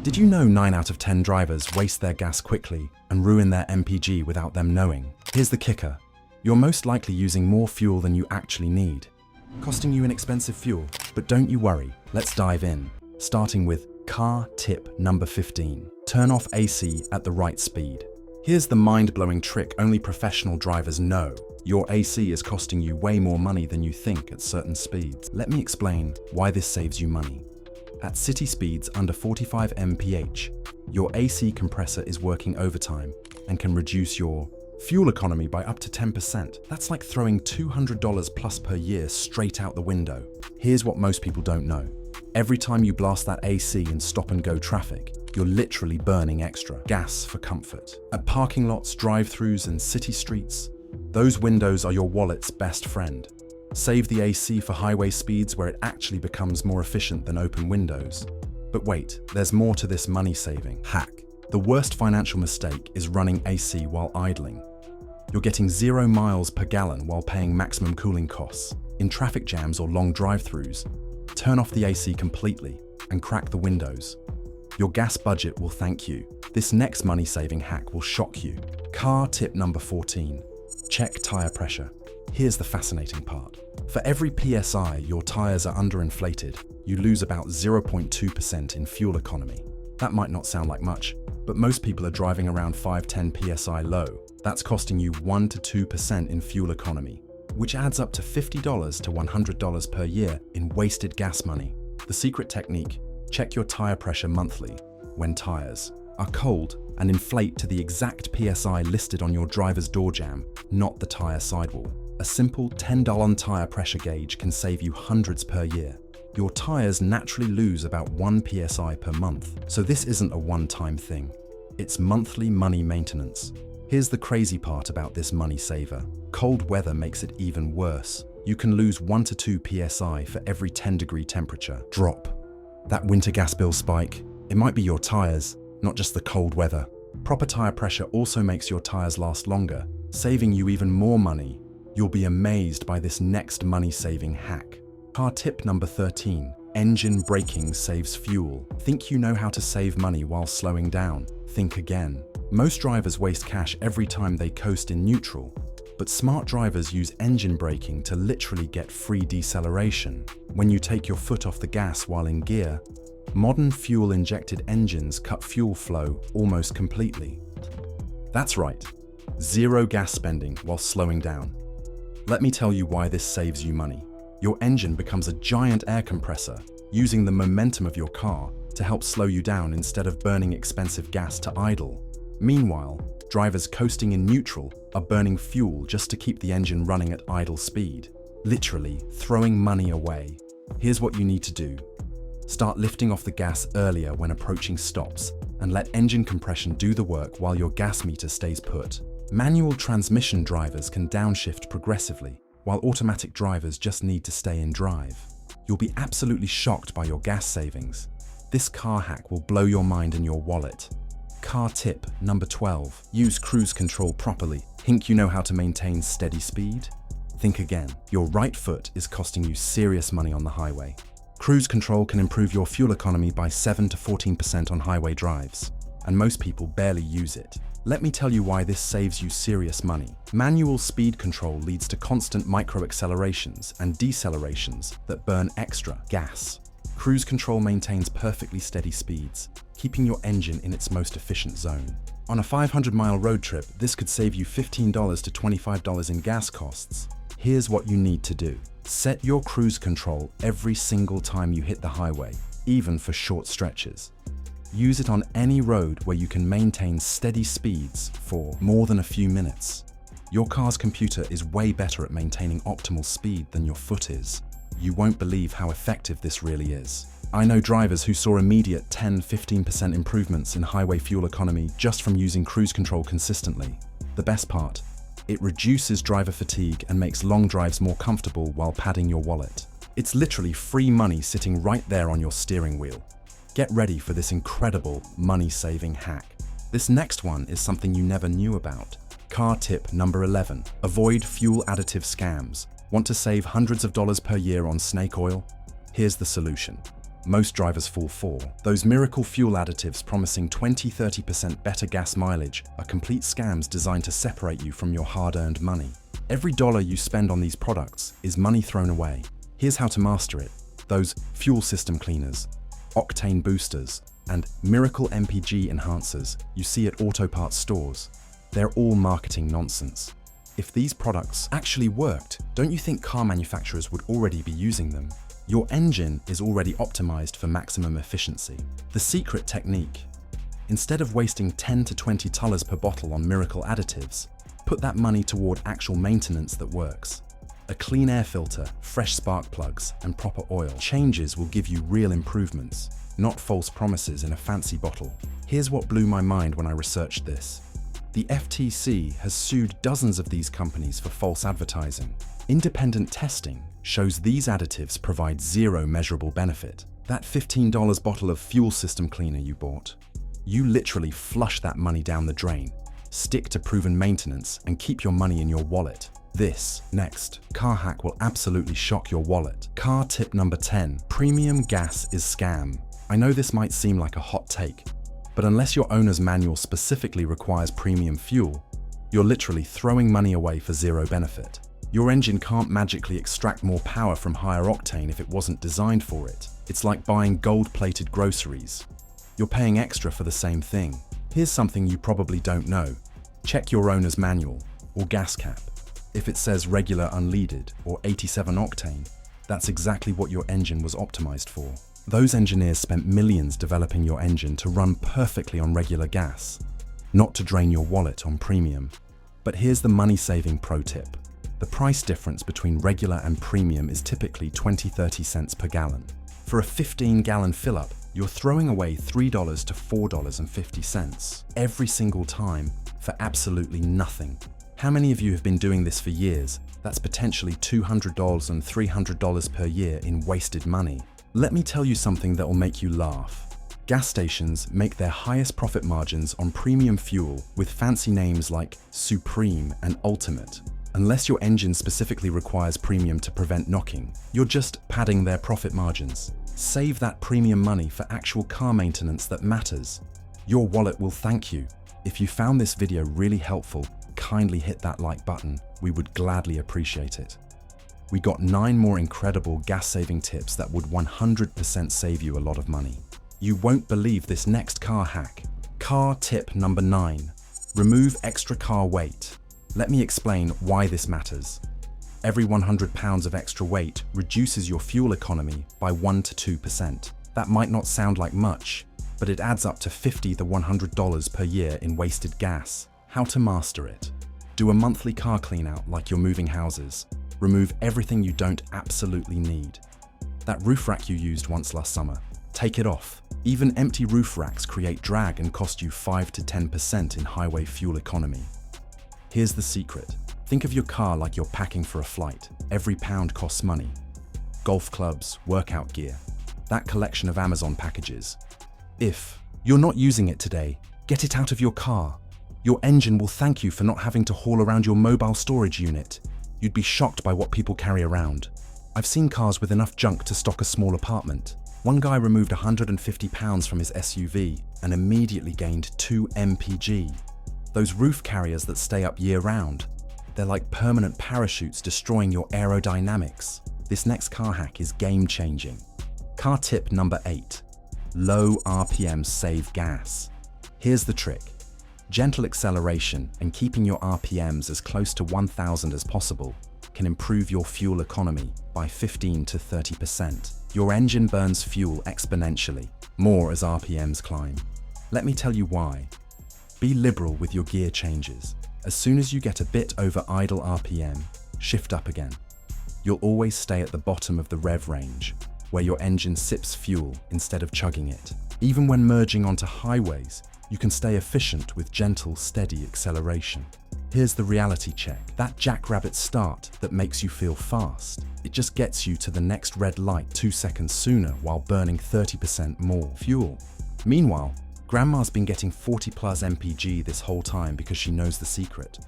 Did you know 9 out of 10 drivers waste their gas quickly and ruin their MPG without them knowing? Here's the kicker. You're most likely using more fuel than you actually need, costing you inexpensive fuel. But don't you worry, let's dive in. Starting with car tip number 15. Turn off AC at the right speed. Here's the mind-blowing trick only professional drivers know. Your AC is costing you way more money than you think at certain speeds. Let me explain why this saves you money. At city speeds under 45 mph, your AC compressor is working overtime and can reduce your fuel economy by up to 10%. That's like throwing $200 plus per year straight out the window. Here's what most people don't know. Every time you blast that AC in stop-and-go traffic, you're literally burning extra gas for comfort. At parking lots, drive-thrus, and city streets, those windows are your wallet's best friend. Save the AC for highway speeds where it actually becomes more efficient than open windows. But wait, there's more to this money-saving hack. The worst financial mistake is running AC while idling. You're getting 0 miles per gallon while paying maximum cooling costs. In traffic jams or long drive-thrus, turn off the AC completely and crack the windows. Your gas budget will thank you. This next money-saving hack will shock you. Car tip number 14. Check tire pressure. Here's the fascinating part. For every PSI your tires are underinflated, you lose about 0.2% in fuel economy. That might not sound like much, but most people are driving around 5-10 PSI low. That's costing you 1 to 2% in fuel economy, which adds up to $50 to $100 per year in wasted gas money. The secret technique: check your tire pressure monthly when tires are cold and inflate to the exact PSI listed on your driver's door jamb, not the tire sidewall. A simple $10 tire pressure gauge can save you hundreds per year. Your tires naturally lose about 1 PSI per month, so this isn't a one-time thing. It's monthly money maintenance. Here's the crazy part about this money saver. Cold weather makes it even worse. You can lose 1 to 2 PSI for every 10-degree temperature drop. That winter gas bill spike, it might be your tires, not just the cold weather. Proper tire pressure also makes your tires last longer, saving you even more money. You'll be amazed by this next money-saving hack. Car tip number 13. Engine braking saves fuel. Think you know how to save money while slowing down? Think again. Most drivers waste cash every time they coast in neutral, but smart drivers use engine braking to literally get free deceleration. When you take your foot off the gas while in gear, modern fuel-injected engines cut fuel flow almost completely. That's right, zero gas spending while slowing down. Let me tell you why this saves you money. Your engine becomes a giant air compressor, using the momentum of your car to help slow you down instead of burning expensive gas to idle. Meanwhile, drivers coasting in neutral are burning fuel just to keep the engine running at idle speed, literally throwing money away. Here's what you need to do. Start lifting off the gas earlier when approaching stops and let engine compression do the work while your gas meter stays put. Manual transmission drivers can downshift progressively, while automatic drivers just need to stay in drive. You'll be absolutely shocked by your gas savings. This car hack will blow your mind and your wallet. Car tip number 12. Use cruise control properly. Think you know how to maintain steady speed? Think again. Your right foot is costing you serious money on the highway. Cruise control can improve your fuel economy by 7 to 14% on highway drives, and most people barely use it. Let me tell you why this saves you serious money. Manual speed control leads to constant micro-accelerations and decelerations that burn extra gas. Cruise control maintains perfectly steady speeds, keeping your engine in its most efficient zone. On a 500-mile road trip, this could save you $15 to $25 in gas costs. Here's what you need to do. Set your cruise control every single time you hit the highway, even for short stretches. Use it on any road where you can maintain steady speeds for more than a few minutes. Your car's computer is way better at maintaining optimal speed than your foot is. You won't believe how effective this really is. I know drivers who saw immediate 10–15% improvements in highway fuel economy just from using cruise control consistently. The best part, it reduces driver fatigue and makes long drives more comfortable while padding your wallet. It's literally free money sitting right there on your steering wheel. Get ready for this incredible money-saving hack. This next one is something you never knew about. Car tip number 11. Avoid fuel additive scams. Want to save hundreds of dollars per year on snake oil? Here's the solution. most drivers fall for. Those miracle fuel additives promising 20–30% better gas mileage are complete scams designed to separate you from your hard-earned money. Every dollar you spend on these products is money thrown away. Here's how to master it. Those fuel system cleaners, octane boosters, and miracle MPG enhancers you see at auto parts stores, they're all marketing nonsense. If these products actually worked, don't you think car manufacturers would already be using them? Your engine is already optimized for maximum efficiency. The secret technique: instead of wasting $10 to $20 per bottle on miracle additives, put that money toward actual maintenance that works. A clean air filter, fresh spark plugs, and proper oil changes will give you real improvements, not false promises in a fancy bottle. Here's what blew my mind when I researched this. The FTC has sued dozens of these companies for false advertising. Independent testing shows these additives provide zero measurable benefit. That $15 bottle of fuel system cleaner you bought, you literally flush that money down the drain. Stick to proven maintenance and keep your money in your wallet. This next car hack will absolutely shock your wallet. Car tip number 10. Premium gas is scam. I know this might seem like a hot take, but unless your owner's manual specifically requires premium fuel, you're literally throwing money away for zero benefit. Your engine can't magically extract more power from higher octane if it wasn't designed for it. It's like buying gold-plated groceries. You're paying extra for the same thing. Here's something you probably don't know. Check your owner's manual or gas cap. If it says regular unleaded or 87 octane, that's exactly what your engine was optimized for. Those engineers spent millions developing your engine to run perfectly on regular gas, not to drain your wallet on premium. But here's the money-saving pro tip. The price difference between regular and premium is typically 20–30 cents per gallon. For a 15-gallon fill-up, you're throwing away $3 to $4.50 every single time for absolutely nothing. How many of you have been doing this for years? That's potentially $200 and $300 per year in wasted money. Let me tell you something that will make you laugh. Gas stations make their highest profit margins on premium fuel with fancy names like Supreme and Ultimate. Unless your engine specifically requires premium to prevent knocking, you're just padding their profit margins. Save that premium money for actual car maintenance that matters. Your wallet will thank you. If you found this video really helpful, kindly hit that like button. We would gladly appreciate it. We got 9 more incredible gas-saving tips that would 100% save you a lot of money. You won't believe this next car hack. Car tip number 9. Remove extra car weight. Let me explain why this matters. Every 100 pounds of extra weight reduces your fuel economy by 1 to 2%. That might not sound like much, but it adds up to $50 to $100 per year in wasted gas. How to master it? Do a monthly car clean out like you're moving houses. Remove everything you don't absolutely need. That roof rack you used once last summer, take it off. Even empty roof racks create drag and cost you 5 to 10% in highway fuel economy. Here's the secret. Think of your car like you're packing for a flight. Every pound costs money. Golf clubs, workout gear, that collection of Amazon packages. If you're not using it today, get it out of your car. Your engine will thank you for not having to haul around your mobile storage unit. You'd be shocked by what people carry around. I've seen cars with enough junk to stock a small apartment. One guy removed 150 pounds from his SUV and immediately gained 2 mpg. Those roof carriers that stay up year-round, they're like permanent parachutes destroying your aerodynamics. This next car hack is game-changing. Car tip number 8. Low RPMs save gas. Here's the trick. Gentle acceleration and keeping your RPMs as close to 1,000 as possible can improve your fuel economy by 15 to 30%. Your engine burns fuel exponentially, more as RPMs climb. Let me tell you why. Be liberal with your gear changes. As soon as you get a bit over idle RPM, shift up again. You'll always stay at the bottom of the rev range, where your engine sips fuel instead of chugging it. Even when merging onto highways, you can stay efficient with gentle, steady acceleration. Here's the reality check. That jackrabbit start that makes you feel fast, it just gets you to the next red light 2 seconds sooner while burning 30% more fuel. Meanwhile, Grandma's been getting 40+ mpg this whole time because she knows the secret.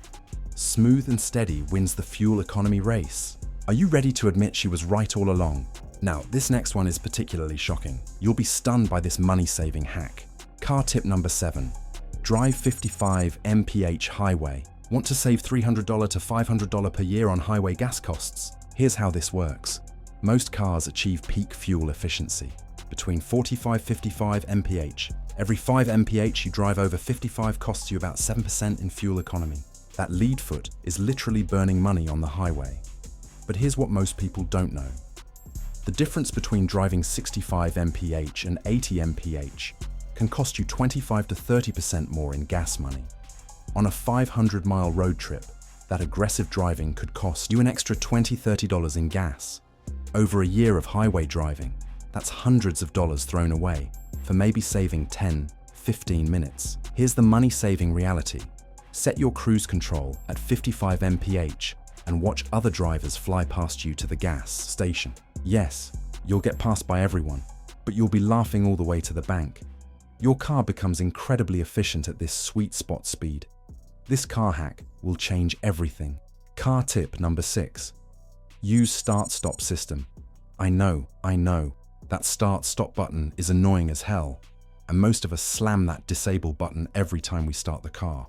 Smooth and steady wins the fuel economy race. Are you ready to admit she was right all along? Now, this next one is particularly shocking. You'll be stunned by this money-saving hack. Car tip number 7. Drive 55 mph highway. Want to save $300 to $500 per year on highway gas costs? Here's how this works. Most cars achieve peak fuel efficiency between 45-55 mph. Every 5 mph you drive over 55 costs you about 7% in fuel economy. That lead foot is literally burning money on the highway. But here's what most people don't know. The difference between driving 65 mph and 80 mph can cost you 25 to 30% more in gas money. On a 500-mile road trip, that aggressive driving could cost you an extra $20–30 in gas. Over a year of highway driving, that's hundreds of dollars thrown away for maybe saving 10–15 minutes. Here's the money-saving reality. Set your cruise control at 55 mph and watch other drivers fly past you to the gas station. Yes, you'll get passed by everyone, but you'll be laughing all the way to the bank. Your car becomes incredibly efficient at this sweet spot speed. This car hack will change everything. Car tip number 6. Use start-stop system. I know, that start-stop button is annoying as hell, and most of us slam that disable button every time we start the car.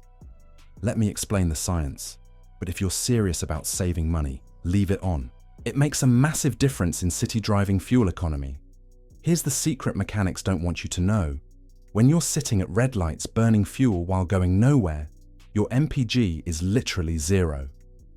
Let me explain the science, but if you're serious about saving money, leave it on. It makes a massive difference in city driving fuel economy. Here's the secret mechanics don't want you to know. When you're sitting at red lights burning fuel while going nowhere, your MPG is literally 0.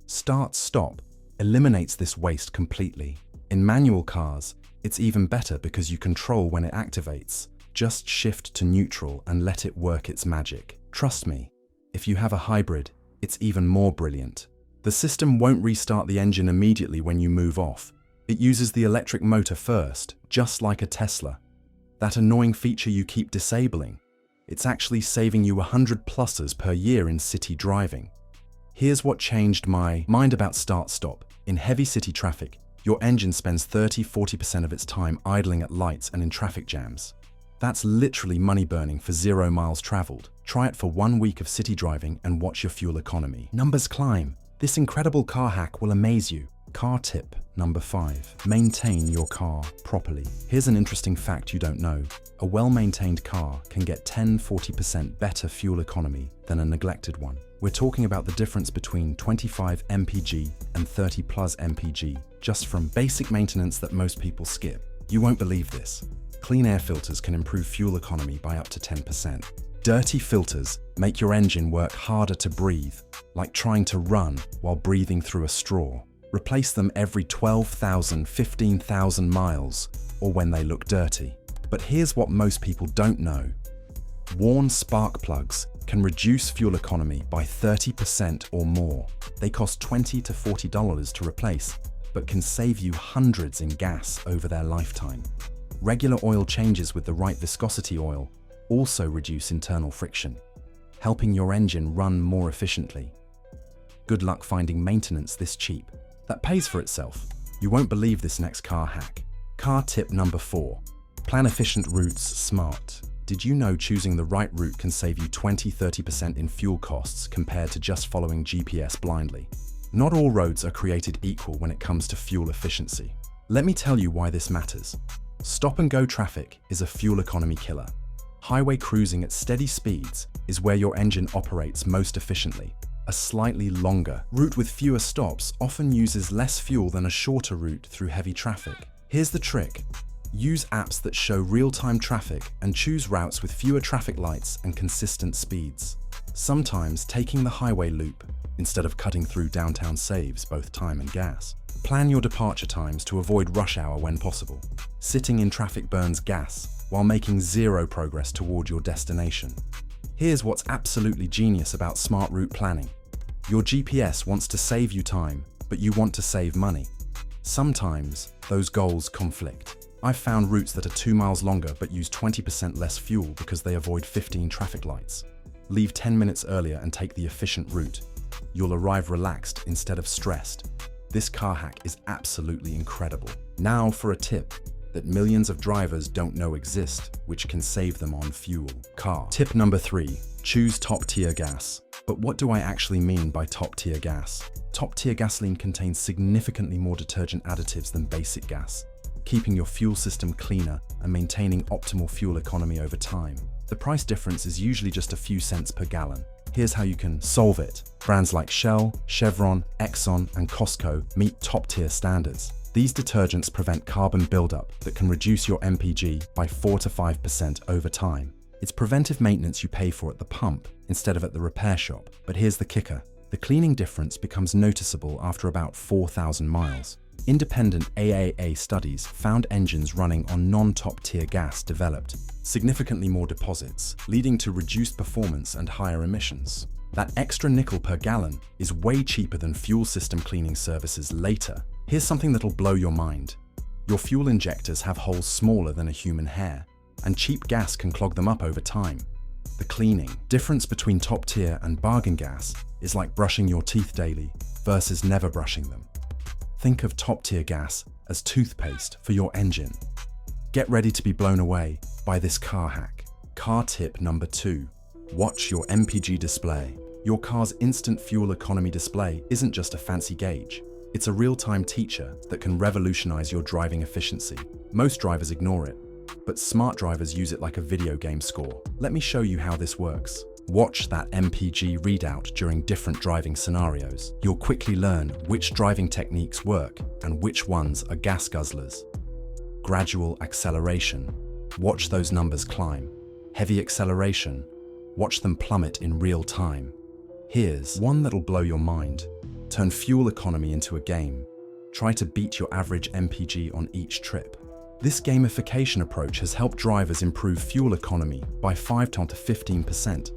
Start-stop eliminates this waste completely. In manual cars, it's even better because you control when it activates. Just shift to neutral and let it work its magic. Trust me, if you have a hybrid, it's even more brilliant. The system won't restart the engine immediately when you move off. It uses the electric motor first, just like a Tesla. That annoying feature you keep disabling. It's actually saving you 100+ per year in city driving. Here's what changed my mind about start-stop. In heavy city traffic, your engine spends 30–40% of its time idling at lights and in traffic jams. That's literally money burning for 0 miles traveled. Try it for 1 week of city driving and watch your fuel economy. Numbers climb. This incredible car hack will amaze you. Car tip number 5. Maintain your car properly. Here's an interesting fact you don't know. A well-maintained car can get 10–40% better fuel economy than a neglected one. We're talking about the difference between 25 mpg and 30+ mpg, just from basic maintenance that most people skip. You won't believe this. Clean air filters can improve fuel economy by up to 10%. Dirty filters make your engine work harder to breathe, like trying to run while breathing through a straw. Replace them every 12,000–15,000 miles, or when they look dirty. But here's what most people don't know. Worn spark plugs can reduce fuel economy by 30% or more. They cost $20 to $40 to replace, but can save you hundreds in gas over their lifetime. Regular oil changes with the right viscosity oil also reduce internal friction, helping your engine run more efficiently. Good luck finding maintenance this cheap. That pays for itself. You won't believe this next car hack. Car tip number 4. Plan efficient routes smart. Did you know choosing the right route can save you 20–30% in fuel costs compared to just following GPS blindly? Not all roads are created equal when it comes to fuel efficiency. Let me tell you why this matters. Stop-and-go traffic is a fuel economy killer. Highway cruising at steady speeds is where your engine operates most efficiently. A slightly longer route with fewer stops often uses less fuel than a shorter route through heavy traffic. Here's the trick. Use apps that show real-time traffic and choose routes with fewer traffic lights and consistent speeds. Sometimes taking the highway loop instead of cutting through downtown saves both time and gas. Plan your departure times to avoid rush hour when possible. Sitting in traffic burns gas while making zero progress toward your destination. Here's what's absolutely genius about smart route planning. Your GPS wants to save you time, but you want to save money. Sometimes those goals conflict. I've found routes that are 2 miles longer but use 20% less fuel because they avoid 15 traffic lights. Leave 10 minutes earlier and take the efficient route. You'll arrive relaxed instead of stressed. This car hack is absolutely incredible. Now for a tip that millions of drivers don't know exist, which can save them on fuel. Car. Tip number 3. Choose top-tier gas. But what do I actually mean by top-tier gas? Top-tier gasoline contains significantly more detergent additives than basic gas. keeping your fuel system cleaner and maintaining optimal fuel economy over time. The price difference is usually just a few cents per gallon. Here's how you can solve it. Brands like Shell, Chevron, Exxon, and Costco meet top-tier standards. These detergents prevent carbon buildup that can reduce your MPG by 4 to 5% over time. It's preventive maintenance you pay for at the pump instead of at the repair shop. But here's the kicker. The cleaning difference becomes noticeable after about 4,000 miles. Independent AAA studies found engines running on non-top-tier gas developed significantly more deposits, leading to reduced performance and higher emissions. That extra nickel per gallon is way cheaper than fuel system cleaning services later. Here's something that'll blow your mind. Your fuel injectors have holes smaller than a human hair, and cheap gas can clog them up over time. The cleaning difference between top-tier and bargain gas is like brushing your teeth daily versus never brushing them. Think of top-tier gas as toothpaste for your engine. Get ready to be blown away by this car hack. Car tip number 2. Watch your MPG display. Your car's instant fuel economy display isn't just a fancy gauge. It's a real-time teacher that can revolutionize your driving efficiency. Most drivers ignore it, but smart drivers use it like a video game score. Let me show you how this works. Watch that MPG readout during different driving scenarios. You'll quickly learn which driving techniques work and which ones are gas guzzlers. Gradual acceleration. Watch those numbers climb. Heavy acceleration. Watch them plummet in real time. Here's one that'll blow your mind. Turn fuel economy into a game. Try to beat your average MPG on each trip. This gamification approach has helped drivers improve fuel economy by 5 to 15%,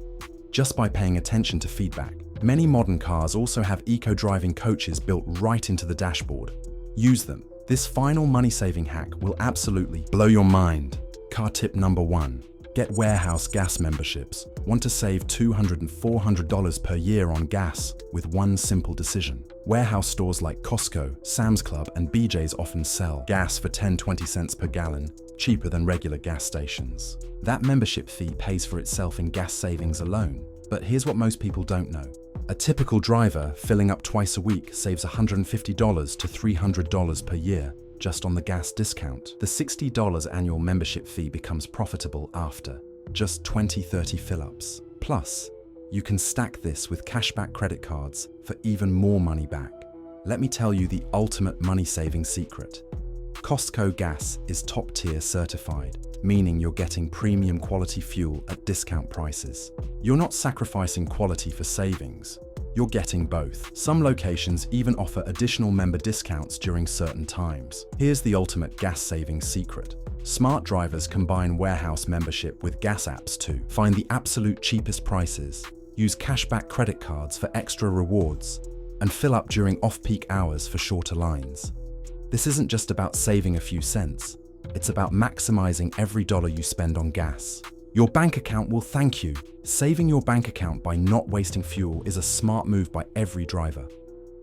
just by paying attention to feedback. Many modern cars also have eco-driving coaches built right into the dashboard. Use them. This final money-saving hack will absolutely blow your mind. Car tip number 1. Get warehouse gas memberships. Want to save $200 and $400 per year on gas with one simple decision. Warehouse stores like Costco, Sam's Club, and BJ's often sell gas for 10-20 cents per gallon, cheaper than regular gas stations. That membership fee pays for itself in gas savings alone. But here's what most people don't know. A typical driver filling up twice a week saves $150 to $300 per year just on the gas discount. The $60 annual membership fee becomes profitable after just 20-30 fill-ups. Plus, you can stack this with cashback credit cards for even more money back. Let me tell you the ultimate money-saving secret. Costco gas is top-tier certified, meaning you're getting premium quality fuel at discount prices. You're not sacrificing quality for savings. You're getting both. Some locations even offer additional member discounts during certain times. Here's the ultimate gas-saving secret. Smart drivers combine warehouse membership with gas apps to find the absolute cheapest prices, use cashback credit cards for extra rewards, and fill up during off-peak hours for shorter lines. This isn't just about saving a few cents. It's about maximizing every dollar you spend on gas. Your bank account will thank you. Saving your bank account by not wasting fuel is a smart move by every driver.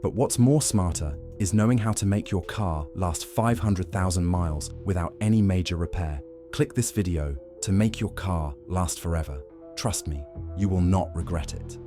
But what's more smarter is knowing how to make your car last 500,000 miles without any major repair. Click this video to make your car last forever. Trust me, you will not regret it.